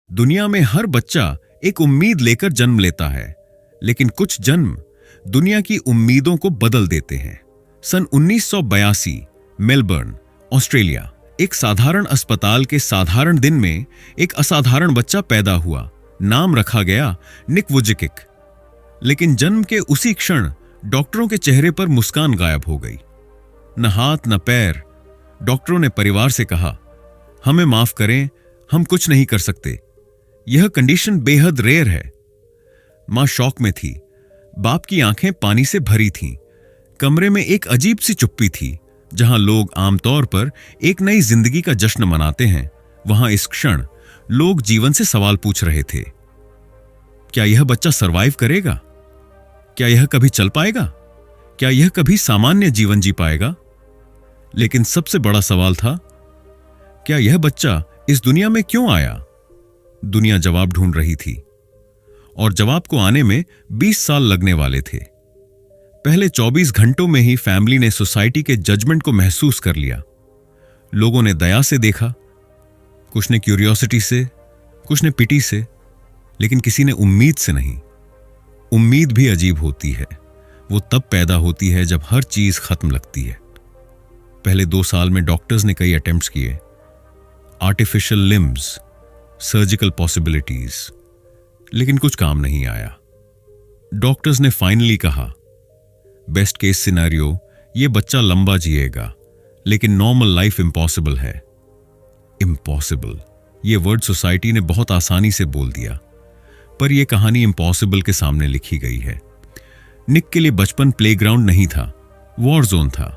दुनिया में हर बच्चा एक उम्मीद लेकर जन्म लेता है, लेकिन कुछ जन्म दुनिया की उम्मीदों को बदल देते हैं। सन 1982 मेलबर्न, ऑस्ट्रेलिया, एक साधारण अस्पताल के साधारण दिन में एक असाधारण बच्चा पैदा हुआ। नाम रखा गया निक वुजिकिक। लेकिन जन्म के उसी क्षण डॉक्टरों के चेहरे पर मुस्कान गायब हो गई। न हाथ न पैर। डॉक्टरों ने परिवार से कहा, हमें माफ करें, हम कुछ नहीं कर सकते। यह कंडीशन बेहद रेयर है। मां शॉक में थी। बाप की आंखें पानी से भरी थीं। कमरे में एक अजीब सी चुप्पी थी। जहां लोग आमतौर पर एक नई जिंदगी का जश्न मनाते हैं, वहां इस क्षण लोग जीवन से सवाल पूछ रहे थे। क्या यह बच्चा सरवाइव करेगा? क्या यह कभी चल पाएगा? क्या यह कभी सामान्य जीवन जी पाएगा? लेकिन सबसे बड़ा सवाल था, क्या यह बच्चा इस दुनिया में क्यों आया? दुनिया जवाब ढूंढ रही थी, और जवाब को आने में 20 साल लगने वाले थे। पहले 24 घंटों में ही फैमिली ने सोसाइटी के जजमेंट को महसूस कर लिया। लोगों ने दया से देखा, कुछ ने क्यूरियोसिटी से, कुछ ने पिटी से, लेकिन किसी ने उम्मीद से नहीं। उम्मीद भी अजीब होती है। वो तब पैदा होती है जब हर चीज खत्म लगती है। पहले 2 साल में डॉक्टर्स ने कई अटेम्प्ट्स किए, आर्टिफिशियल लिम्स, सर्जिकल पॉसिबिलिटीज, लेकिन कुछ काम नहीं आया। डॉक्टर्स ने फाइनली कहा, बेस्ट केस सिनेरियो, ये बच्चा लंबा जिएगा, लेकिन नॉर्मल लाइफ इम्पॉसिबल है। इम्पॉसिबल, ये वर्ड सोसाइटी ने बहुत आसानी से बोल दिया, पर यह कहानी इम्पॉसिबल के सामने लिखी गई है। निक के लिए बचपन प्लेग्राउंड नहीं था, वॉर जोन था।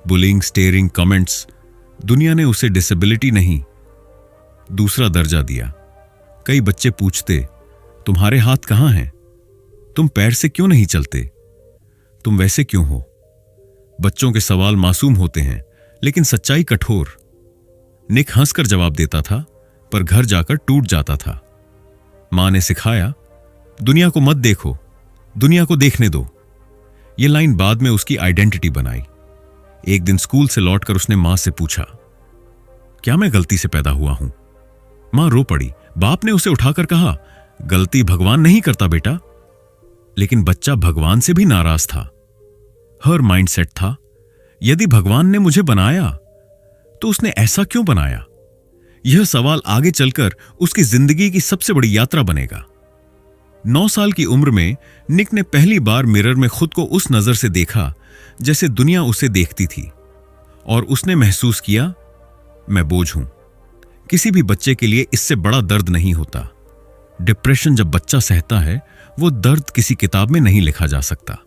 Bullying, steering, comments. दुनिया ने उसे डिसेबिलिटी नहीं, दूसरा दर्जा दिया। कई बच्चे पूछते, तुम्हारे हाथ कहां हैं? तुम पैर से क्यों नहीं चलते? तुम वैसे क्यों हो? बच्चों के सवाल मासूम होते हैं, लेकिन सच्चाई कठोर। निक हंसकर जवाब देता था, पर घर जाकर टूट जाता था। मां ने सिखाया, दुनिया को मत देखो, दुनिया को देखने दो। यह लाइन बाद में उसकी आइडेंटिटी बनाई। एक दिन स्कूल से लौटकर उसने मां से पूछा, क्या मैं गलती से पैदा हुआ हूं? मां रो पड़ी। बाप ने उसे उठाकर कहा, गलती भगवान नहीं करता बेटा। लेकिन बच्चा भगवान से भी नाराज था। हर माइंडसेट था, यदि भगवान ने मुझे बनाया तो उसने ऐसा क्यों बनाया? यह सवाल आगे चलकर उसकी जिंदगी की सबसे बड़ी यात्रा बनेगा। 9 साल की उम्र में निक ने पहली बार मिरर में खुद को उस नजर से देखा जैसे दुनिया उसे देखती थी, और उसने महसूस किया, मैं बोझ हूं। किसी भी बच्चे के लिए इससे बड़ा दर्द नहीं होता। डिप्रेशन जब बच्चा सहता है, वो दर्द किसी किताब में नहीं लिखा जा सकता।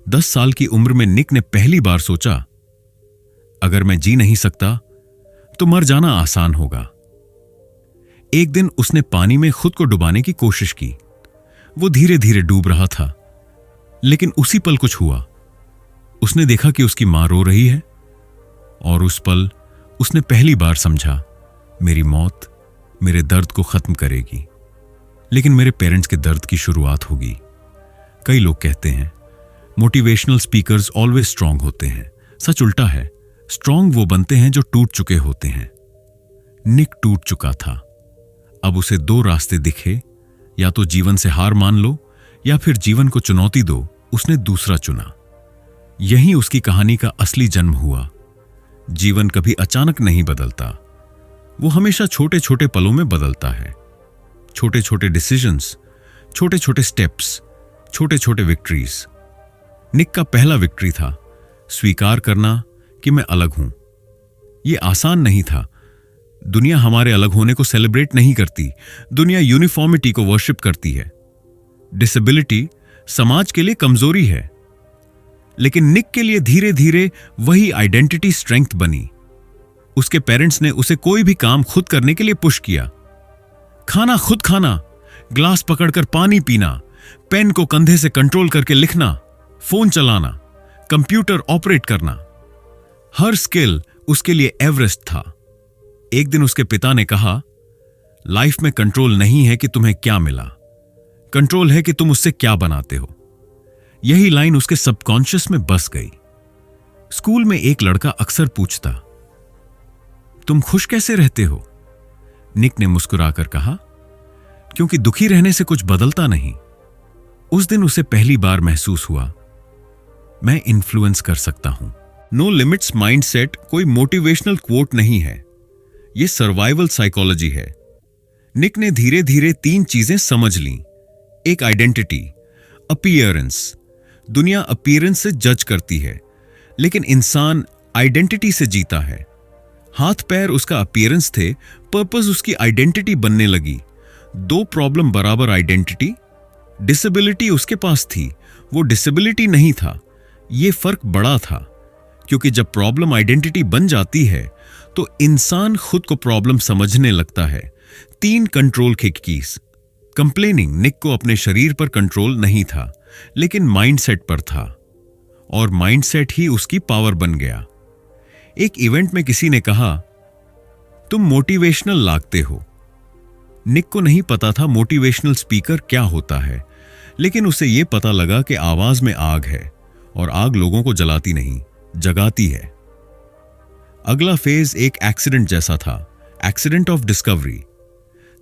10 साल की उम्र में निक ने पहली बार सोचा, अगर मैं जी नहीं सकता तो मर जाना आसान होगा। एक दिन उसने पानी में खुद को डुबाने की कोशिश की। वो धीरे धीरे डूब रहा था, लेकिन उसी पल कुछ हुआ। उसने देखा कि उसकी मां रो रही है, और उस पल उसने पहली बार समझा, मेरी मौत मेरे दर्द को खत्म करेगी, लेकिन मेरे पेरेंट्स के दर्द की शुरुआत होगी। कई लोग कहते हैं, मोटिवेशनल स्पीकर्स ऑलवेज स्ट्रांग होते हैं। सच उल्टा है, स्ट्रांग वो बनते हैं जो टूट चुके होते हैं। निक टूट चुका था। अब उसे 2 रास्ते दिखे, या तो जीवन से हार मान लो, या फिर जीवन को चुनौती दो। उसने दूसरा चुना। यहीं उसकी कहानी का असली जन्म हुआ। जीवन कभी अचानक नहीं बदलता, वो हमेशा छोटे छोटे पलों में बदलता है। छोटे छोटे डिसीजंस, छोटे छोटे स्टेप्स, छोटे छोटे विक्ट्रीज। निक का पहला विक्ट्री था स्वीकार करना कि मैं अलग हूं। यह आसान नहीं था। दुनिया हमारे अलग होने को सेलिब्रेट नहीं करती। दुनिया यूनिफॉर्मिटी को वर्शिप करती है। डिसेबिलिटी समाज के लिए कमजोरी है। लेकिन निक के लिए धीरे धीरे वही आइडेंटिटी स्ट्रेंथ बनी। उसके पेरेंट्स ने उसे कोई भी काम खुद करने के लिए पुश किया। खाना खुद खाना, ग्लास पकड़कर पानी पीना, पेन को कंधे से कंट्रोल करके लिखना, फोन चलाना, कंप्यूटर ऑपरेट करना, हर स्किल उसके लिए एवरेस्ट था। एक दिन उसके पिता ने कहा, लाइफ में कंट्रोल नहीं है कि तुम्हें क्या मिला, कंट्रोल है कि तुम उससे क्या बनाते हो। यही लाइन उसके सबकॉन्शियस में बस गई। स्कूल में एक लड़का अक्सर पूछता, तुम खुश कैसे रहते हो? निक ने मुस्कुराकर कहा, क्योंकि दुखी रहने से कुछ बदलता नहीं। उस दिन उसे पहली बार महसूस हुआ, मैं इन्फ्लुएंस कर सकता हूं। नो लिमिट्स माइंडसेट कोई मोटिवेशनल क्वोट नहीं है, यह सर्वाइवल साइकोलॉजी है। निक ने धीरे धीरे 3 चीजें समझ लीं। एक आइडेंटिटी, अपीयरेंस। दुनिया अपीयरेंस से जज करती है, लेकिन इंसान आइडेंटिटी से जीता है। हाथ पैर उसका अपीयरेंस थे, पर्पस उसकी आइडेंटिटी बनने लगी। 2 प्रॉब्लम बराबर आइडेंटिटी। डिसेबिलिटी उसके पास थी, वो डिसेबिलिटी नहीं था। यह फर्क बड़ा था, क्योंकि जब प्रॉब्लम आइडेंटिटी बन जाती है तो इंसान खुद को प्रॉब्लम समझने लगता है। 3 कंट्रोल कीज। कंप्लेनिंग। निक को अपने शरीर पर कंट्रोल नहीं था, लेकिन माइंडसेट पर था, और माइंडसेट ही उसकी पावर बन गया। एक इवेंट में किसी ने कहा, तुम मोटिवेशनल लगते हो। निक को नहीं पता था मोटिवेशनल स्पीकर क्या होता है, लेकिन उसे यह पता लगा कि आवाज में आग है, और आग लोगों को जलाती नहीं, जगाती है। अगला फेज एक एक्सीडेंट जैसा था, एक्सीडेंट ऑफ डिस्कवरी।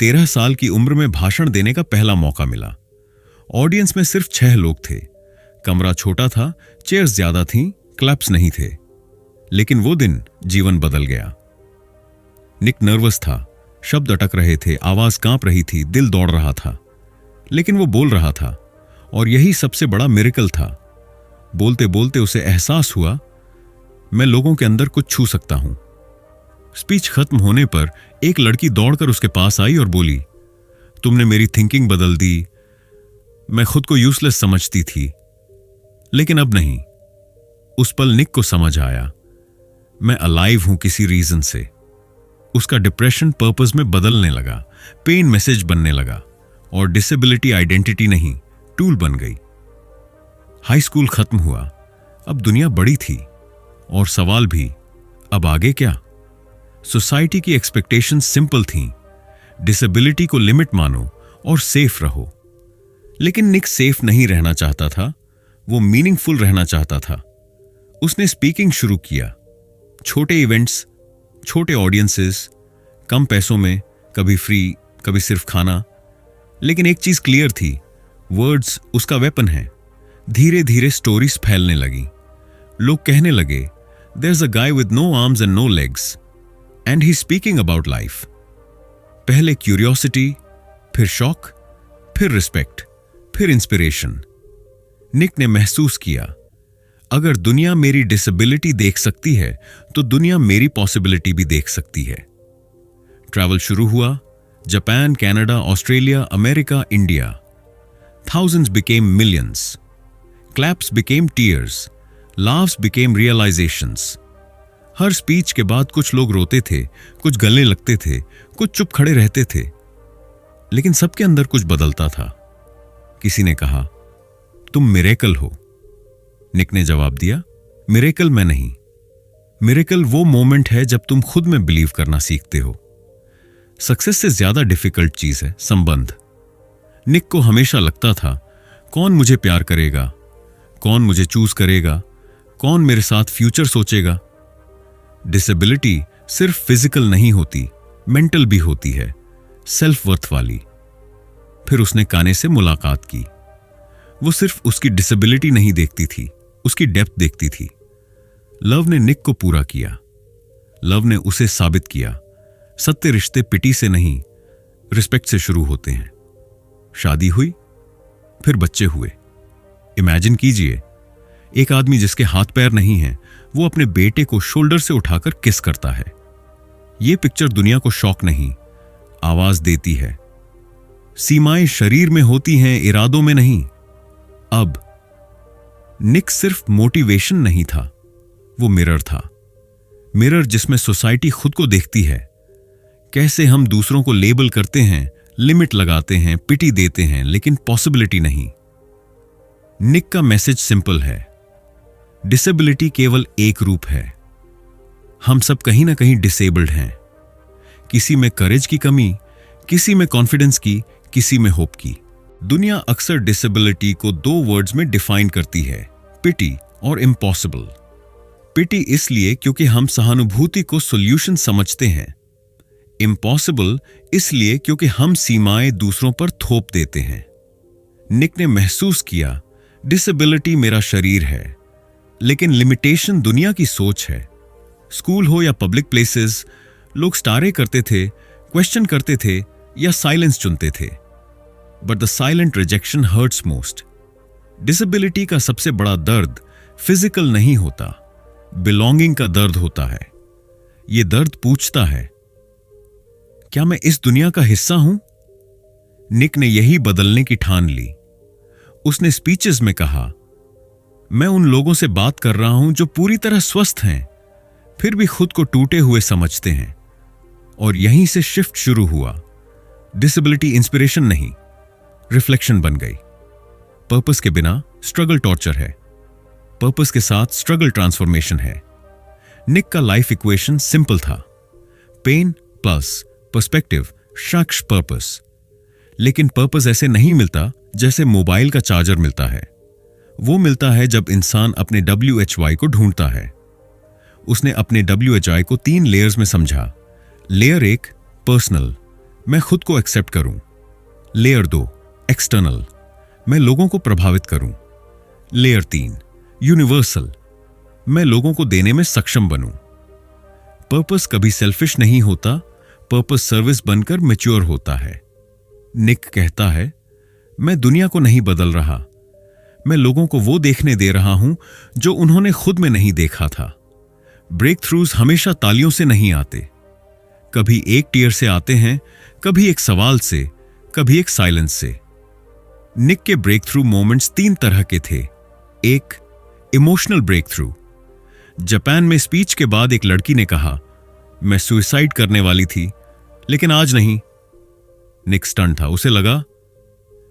13 साल की उम्र में भाषण देने का पहला मौका मिला। ऑडियंस में सिर्फ 6 लोग थे। कमरा छोटा था, चेयर्स ज्यादा थीं, क्लैप्स नहीं थे। लेकिन वो दिन जीवन बदल गया। निक नर्वस था, शब्द अटक रहे थे, आवाज कांप रही थी, दिल दौड़ रहा था, लेकिन वो बोल रहा था, और यही सबसे बड़ा मिरेकल था। बोलते बोलते उसे एहसास हुआ, मैं लोगों के अंदर कुछ छू सकता हूं। स्पीच खत्म होने पर एक लड़की दौड़कर उसके पास आई और बोली, तुमने मेरी थिंकिंग बदल दी। मैं खुद को यूजलेस समझती थी, लेकिन अब नहीं। उस पल निक को समझ आया, मैं अलाइव हूं किसी रीजन से। उसका डिप्रेशन पर्पस में बदलने लगा, पेन मैसेज बनने लगा, और डिसेबिलिटी आइडेंटिटी नहीं, टूल बन गई। हाई स्कूल खत्म हुआ, अब दुनिया बड़ी थी, और सवाल भी, अब आगे क्या? सोसाइटी की एक्सपेक्टेशंस सिंपल थीं, डिसेबिलिटी को लिमिट मानो और सेफ रहो। लेकिन निक सेफ नहीं रहना चाहता था, वो मीनिंगफुल रहना चाहता था। उसने स्पीकिंग शुरू किया, छोटे इवेंट्स, छोटे ऑडियंसेस, कम पैसों में, कभी फ्री, कभी सिर्फ खाना। लेकिन एक चीज क्लियर थी, वर्ड्स उसका वेपन है। धीरे धीरे स्टोरीज फैलने लगी। लोग कहने लगे, there is a guy with no arms and no legs and he speaking about life. पहले क्यूरियोसिटी, फिर शॉक, फिर रिस्पेक्ट, फिर इंस्पिरेशन। निक ने महसूस किया, अगर दुनिया मेरी डिसेबिलिटी देख सकती है तो दुनिया मेरी पॉसिबिलिटी भी देख सकती है। ट्रैवल शुरू हुआ, Japan, Canada, Australia, America, India. Thousands became millions. Claps became tears. Laughs became realizations. हर स्पीच के बाद कुछ लोग रोते थे, कुछ गलने लगते थे, कुछ चुप खड़े रहते थे, लेकिन सबके अंदर कुछ बदलता था। किसी ने कहा, तुम मिरेकल हो। निक ने जवाब दिया, मिरेकल मैं नहीं। मिरेकल वो मोमेंट है जब तुम खुद में बिलीव करना सीखते हो। सक्सेस से ज्यादा डिफिकल्ट चीज है संबंध। निक को हमेशा लगता था, कौन मुझे प्यार करेगा, कौन मुझे चूज करेगा, कौन मेरे साथ फ्यूचर सोचेगा। डिसेबिलिटी सिर्फ फिजिकल नहीं होती, मेंटल भी होती है, सेल्फ वर्थ वाली। फिर उसने काने से मुलाकात की। वो सिर्फ उसकी डिसेबिलिटी नहीं देखती थी, उसकी डेप्थ देखती थी। लव ने निक को पूरा किया। लव ने उसे साबित किया, सत्य रिश्ते पिटी से नहीं, रिस्पेक्ट से शुरू होते हैं। शादी हुई, फिर बच्चे हुए। इमेजिन कीजिए, एक आदमी जिसके हाथ पैर नहीं हैं, वो अपने बेटे को शोल्डर से उठाकर किस करता है। ये पिक्चर दुनिया को शॉक नहीं, आवाज देती है। सीमाएं शरीर में होती हैं, इरादों में नहीं। अब निक सिर्फ मोटिवेशन नहीं था, वो मिरर था। मिरर जिसमें सोसाइटी खुद को देखती है। कैसे हम दूसरों को लेबल करते हैं, लिमिट लगाते हैं, पिटी देते हैं, लेकिन पॉसिबिलिटी नहीं। निक का मैसेज सिंपल है, डिसेबिलिटी केवल एक रूप है। हम सब कहीं ना कहीं डिसेबल्ड हैं। किसी में करेज की कमी, किसी में कॉन्फिडेंस की, किसी में होप की। दुनिया अक्सर डिसेबिलिटी को 2 वर्ड्स में डिफाइन करती है, पिटी और इम्पॉसिबल। पिटी इसलिए क्योंकि हम सहानुभूति को सॉल्यूशन समझते हैं, इम्पॉसिबल इसलिए क्योंकि हम सीमाएं दूसरों पर थोप देते हैं। निक ने महसूस किया, डिसेबिलिटी मेरा शरीर है, लेकिन लिमिटेशन दुनिया की सोच है। स्कूल हो या पब्लिक प्लेसेस, लोग स्टारे करते थे, क्वेश्चन करते थे या साइलेंस चुनते थे। But the silent rejection hurts most. Disability का सबसे बड़ा दर्द फिजिकल नहीं होता, बिलोंगिंग का दर्द होता है। यह दर्द पूछता है, क्या मैं इस दुनिया का हिस्सा हूं? निक ने यही बदलने की ठान ली। उसने स्पीचेस में कहा, मैं उन लोगों से बात कर रहा हूं जो पूरी तरह स्वस्थ हैं, फिर भी खुद को टूटे हुए समझते हैं। और यहीं से शिफ्ट शुरू हुआ। डिसेबिलिटी इंस्पिरेशन नहीं, रिफ्लेक्शन बन गई। पर्पस के बिना स्ट्रगल टॉर्चर है, पर्पस के साथ स्ट्रगल ट्रांसफॉर्मेशन है। निक का लाइफ इक्वेशन सिंपल था, पेन प्लस पर्सपेक्टिव शख्स पर्पस। लेकिन पर्पस ऐसे नहीं मिलता जैसे मोबाइल का चार्जर मिलता है। वो मिलता है जब इंसान अपने WHY को ढूंढता है। उसने अपने WHY को 3 लेयर्स में समझा। लेयर 1 पर्सनल, मैं खुद को एक्सेप्ट करूं। लेयर 2 एक्सटर्नल, मैं लोगों को प्रभावित करूं। लेयर 3 यूनिवर्सल, मैं लोगों को देने में सक्षम बनूं। पर्पस कभी सेल्फिश नहीं होता, पर्पस सर्विस बनकर मैच्योर होता है। निक कहता है, मैं दुनिया को नहीं बदल रहा, मैं लोगों को वो देखने दे रहा हूं जो उन्होंने खुद में नहीं देखा था। ब्रेक थ्रूज हमेशा तालियों से नहीं आते, कभी एक टीयर से आते हैं, कभी एक सवाल से, कभी एक साइलेंस से। निक के ब्रेक थ्रू मोमेंट्स 3 तरह के थे। एक, इमोशनल ब्रेक थ्रू। जापान में स्पीच के बाद एक लड़की ने कहा, मैं सुसाइड करने वाली थी, लेकिन आज नहीं। निक स्टन था, उसे लगा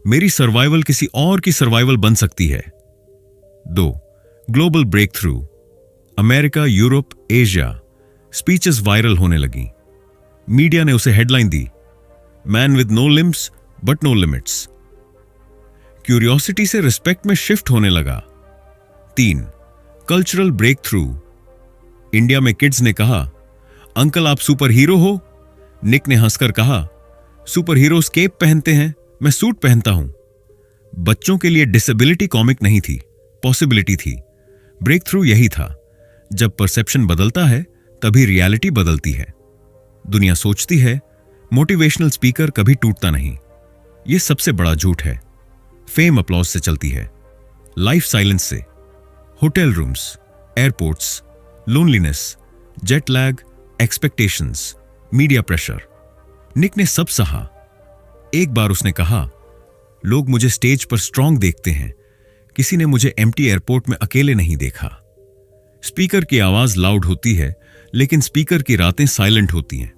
मेरी सर्वाइवल किसी और की सर्वाइवल बन सकती है। 2, global breakthrough. America, Europe, Asia, speeches viral होने लगी। मीडिया ने उसे हेडलाइन दी, man with no limbs but no limits. Curiosity से रिस्पेक्ट में शिफ्ट होने लगा। 3, कल्चरल ब्रेक थ्रू। इंडिया में किड्स ने कहा, अंकल आप सुपर हीरो हो। निक ने हंसकर कहा, सुपर हीरोज केप पहनते हैं, मैं सूट पहनता हूं। बच्चों के लिए डिसेबिलिटी कॉमिक नहीं थी, पॉसिबिलिटी थी। ब्रेक थ्रू यही था, जब परसेप्शन बदलता है तभी रियलिटी बदलती है। दुनिया सोचती है मोटिवेशनल स्पीकर कभी टूटता नहीं, यह सबसे बड़ा झूठ है। फेम अपलॉज से चलती है, लाइफ साइलेंस से। Hotel rooms, airports, loneliness, jet lag, expectations, media pressure. Nick ने सब सहा। एक बार उसने कहा, लोग मुझे स्टेज पर स्ट्रांग देखते हैं, किसी ने मुझे एम्प्टी एयरपोर्ट में अकेले नहीं देखा। स्पीकर की आवाज लाउड होती है, लेकिन स्पीकर की रातें साइलेंट होती हैं।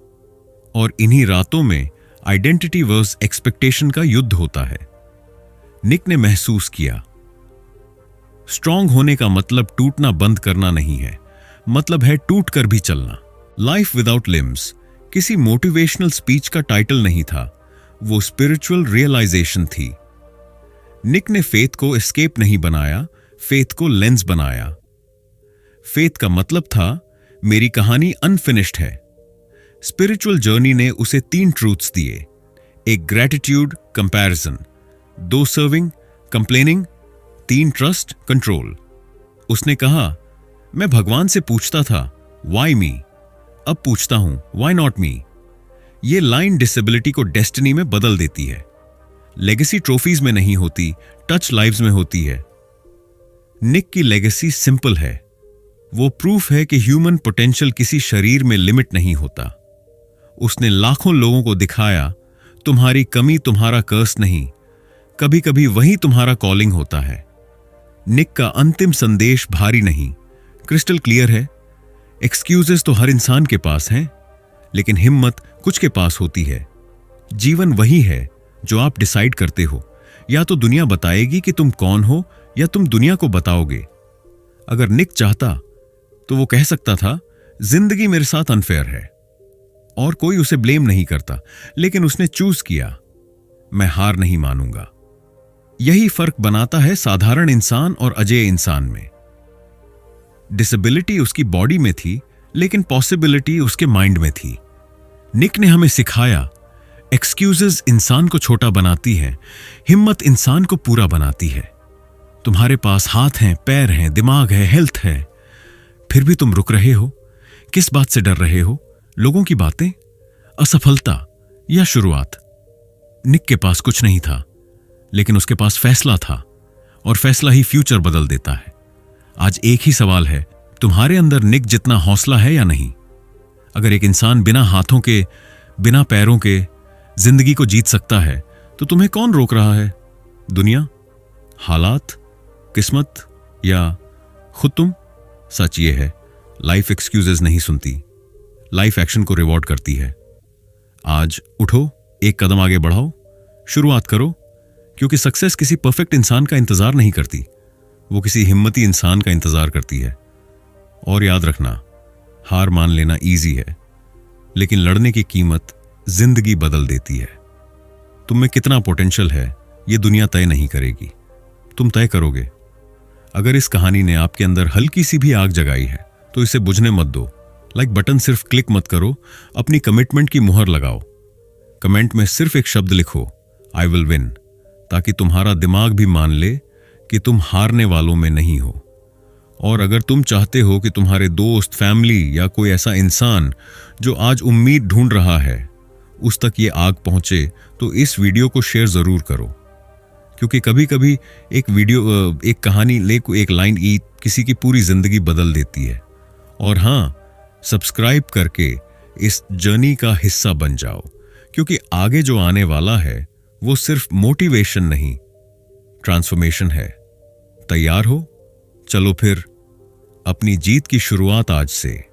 और इन्हीं रातों में आइडेंटिटी वर्स एक्सपेक्टेशन का युद्ध होता है। निक ने महसूस किया, स्ट्रांग होने का मतलब टूटना बंद करना नहीं है, मतलब है टूट कर भी चलना। लाइफ विदाउट लिम्स किसी मोटिवेशनल स्पीच का टाइटल नहीं था, वो स्पिरिचुअल रियलाइजेशन थी। निक ने फेथ को एस्केप नहीं बनाया, फेथ को लेंस बनाया। फेथ का मतलब था मेरी कहानी अनफिनिश्ड है। स्पिरिचुअल जर्नी ने उसे 3 ट्रूथ्स दिए, एक gratitude, comparison, 2 serving, complaining, 3 trust, control. उसने कहा, मैं भगवान से पूछता था वाई मी, अब पूछता हूं वाई नॉट मी। ये लाइन डिसेबिलिटी को डेस्टिनी में बदल देती है। लेगेसी ट्रॉफीज में नहीं होती, टच लाइव्स में होती है। निक की लेगेसी सिंपल है, वो प्रूफ है कि ह्यूमन पोटेंशियल किसी शरीर में लिमिट नहीं होता। उसने लाखों लोगों को दिखाया, तुम्हारी कमी तुम्हारा कर्स नहीं, कभी कभी वही तुम्हारा कॉलिंग होता है। निक का अंतिम संदेश भारी नहीं, क्रिस्टल क्लियर है। एक्सक्यूजेस तो हर इंसान के पास हैं, लेकिन हिम्मत कुछ के पास होती है। जीवन वही है जो आप डिसाइड करते हो, या तो दुनिया बताएगी कि तुम कौन हो, या तुम दुनिया को बताओगे। अगर निक चाहता तो वो कह सकता था, जिंदगी मेरे साथ अनफेयर है, और कोई उसे ब्लेम नहीं करता, लेकिन उसने चूज किया, मैं हार नहीं मानूंगा। यही फर्क बनाता है साधारण इंसान और अजेय इंसान में। डिसेबिलिटी उसकी बॉडी में थी, लेकिन पॉसिबिलिटी उसके माइंड में थी। निक ने हमें सिखाया, एक्सक्यूजेस इंसान को छोटा बनाती हैं, हिम्मत इंसान को पूरा बनाती है। तुम्हारे पास हाथ हैं, पैर हैं, दिमाग है, हेल्थ है, फिर भी तुम रुक रहे हो। किस बात से डर रहे हो? लोगों की बातें, असफलता या शुरुआत? निक के पास कुछ नहीं था, लेकिन उसके पास फैसला था, और फैसला ही फ्यूचर बदल देता है। आज एक ही सवाल है, तुम्हारे अंदर निक जितना हौसला है या नहीं? अगर एक इंसान बिना हाथों के, बिना पैरों के जिंदगी को जीत सकता है, तो तुम्हें कौन रोक रहा है? दुनिया, हालात, किस्मत या खुद तुम? सच ये है, लाइफ एक्सक्यूजेस नहीं सुनती, लाइफ एक्शन को रिवॉर्ड करती है। आज उठो, एक कदम आगे बढ़ाओ, शुरुआत करो, क्योंकि सक्सेस किसी परफेक्ट इंसान का इंतजार नहीं करती, वो किसी हिम्मती इंसान का इंतजार करती है। और याद रखना, हार मान लेना इजी है, लेकिन लड़ने की कीमत जिंदगी बदल देती है। तुम में कितना पोटेंशियल है, ये दुनिया तय नहीं करेगी, तुम तय करोगे। अगर इस कहानी ने आपके अंदर हल्की सी भी आग जगाई है, तो इसे बुझने मत दो। लाइक बटन सिर्फ क्लिक मत करो, अपनी कमिटमेंट की मुहर लगाओ। कमेंट में सिर्फ एक शब्द लिखो, आई विल विन, ताकि तुम्हारा दिमाग भी मान ले कि तुम हारने वालों में नहीं हो। और अगर तुम चाहते हो कि तुम्हारे दोस्त, फैमिली या कोई ऐसा इंसान जो आज उम्मीद ढूंढ रहा है, उस तक ये आग पहुंचे, तो इस वीडियो को शेयर जरूर करो। क्योंकि कभी कभी एक वीडियो, एक कहानी, एक लाइन किसी की पूरी जिंदगी बदल देती है। और हाँ, सब्सक्राइब करके इस जर्नी का हिस्सा बन जाओ, क्योंकि आगे जो आने वाला है वो सिर्फ मोटिवेशन नहीं, ट्रांसफॉर्मेशन है। तैयार हो? चलो फिर अपनी जीत की शुरुआत आज से।